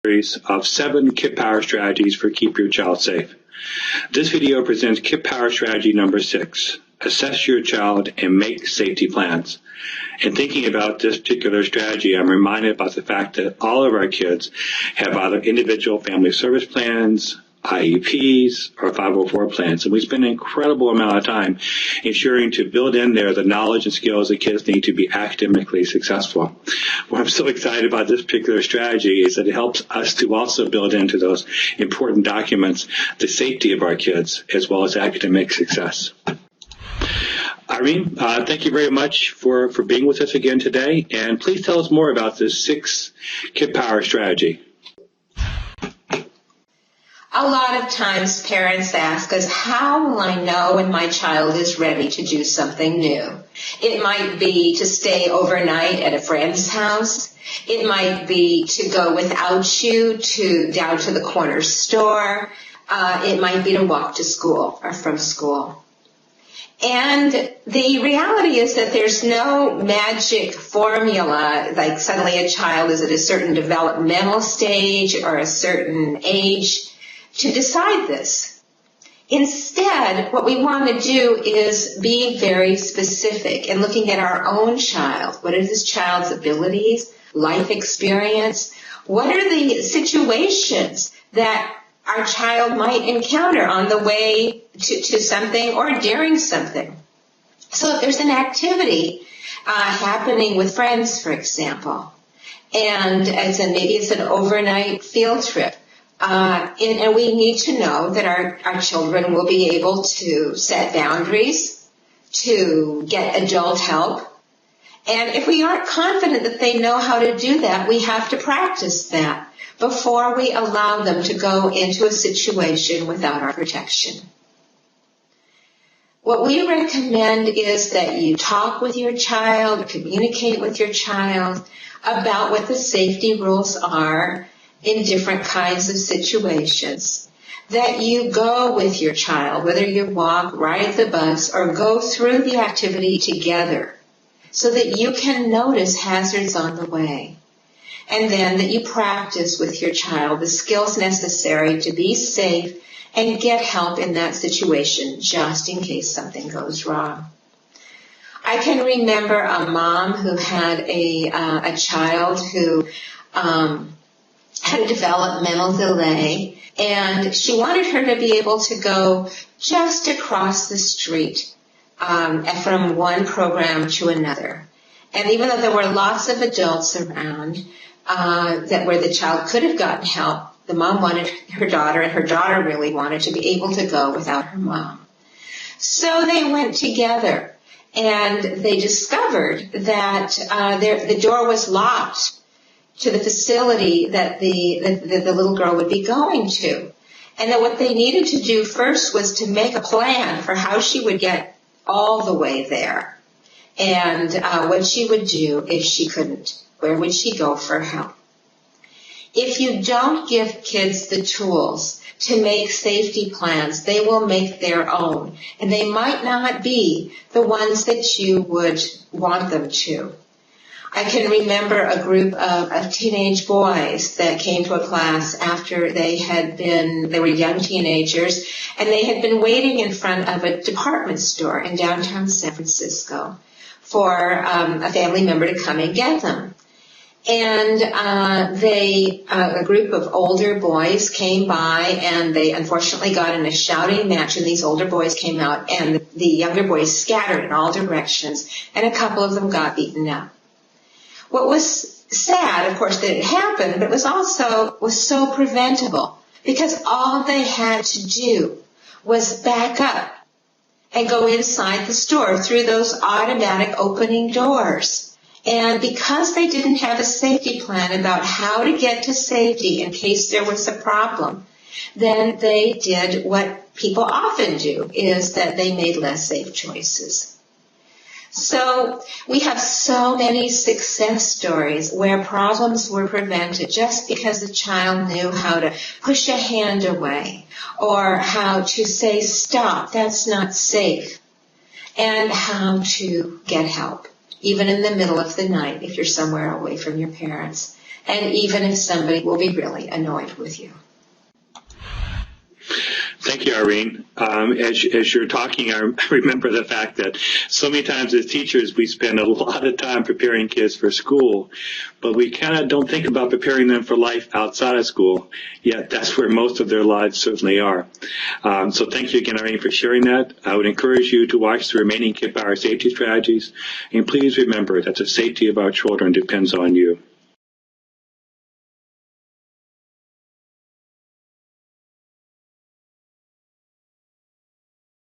series of 7 Kidpower strategies for keep your child safe. This video presents Kidpower strategy number 6. Assess your child and make safety plans. In thinking about this particular strategy, I'm reminded about the fact that all of our kids have either individual family service plans, IEPs, or 504 plans, and we spend an incredible amount of time ensuring to build in there the knowledge and skills that kids need to be academically successful. What I'm so excited about this particular strategy is that it helps us to also build into those important documents the safety of our kids as well as academic success. Irene, thank you very much for being with us again today, and please tell us more about this 6 Kidpower strategy. A lot of times parents ask us, how will I know when my child is ready to do something new? It might be to stay overnight at a friend's house. It might be to go without you down to the corner store. It might be to walk to school or from school. And the reality is that there's no magic formula, like suddenly a child is at a certain developmental stage or a certain age to decide this. Instead, what we want to do is be very specific and looking at our own child. What are this child's abilities, life experience? What are the situations that our child might encounter on the way to something or during something? So if there's an activity happening with friends, for example, and maybe it's an overnight field trip, and we need to know that our children will be able to set boundaries, to get adult help. And if we aren't confident that they know how to do that, we have to practice that before we allow them to go into a situation without our protection. What we recommend is that you talk with your child, communicate with your child about what the safety rules are in different kinds of situations, that you go with your child, whether you walk, ride the bus, or go through the activity together so that you can notice hazards on the way. And then that you practice with your child the skills necessary to be safe and get help in that situation just in case something goes wrong. I can remember a mom who had a child who had a developmental delay, and she wanted her to be able to go just across the street from one program to another. And even though there were lots of adults around where the child could have gotten help, the mom wanted her daughter, and her daughter really wanted to be able to go without her mom. So they went together, and they discovered that the door was locked to the facility that the little girl would be going to. And that what they needed to do first was to make a plan for how she would get all the way there. And what she would do if she couldn't. Where would she go for help? If you don't give kids the tools to make safety plans, they will make their own. And they might not be the ones that you would want them to. I can remember a group of teenage boys that came to a class after they were young teenagers, and they had been waiting in front of a department store in downtown San Francisco for a family member to come and get them. And a group of older boys came by, and they unfortunately got in a shouting match, and these older boys came out, and the younger boys scattered in all directions, and a couple of them got beaten up. What was sad, of course, that it happened, but it was so preventable, because all they had to do was back up and go inside the store through those automatic opening doors. And because they didn't have a safety plan about how to get to safety in case there was a problem, then they did what people often do, is that they made less safe choices. So we have so many success stories where problems were prevented just because the child knew how to push a hand away or how to say, stop, that's not safe, and how to get help. even in the middle of the night if you're somewhere away from your parents, and even if somebody will be really annoyed with you. Thank you, Irene. As you're talking, I remember the fact that so many times as teachers we spend a lot of time preparing kids for school, but we kind of don't think about preparing them for life outside of school, yet that's where most of their lives certainly are. So thank you again, Irene, for sharing that. I would encourage you to watch the remaining Kidpower safety strategies, and please remember that the safety of our children depends on you.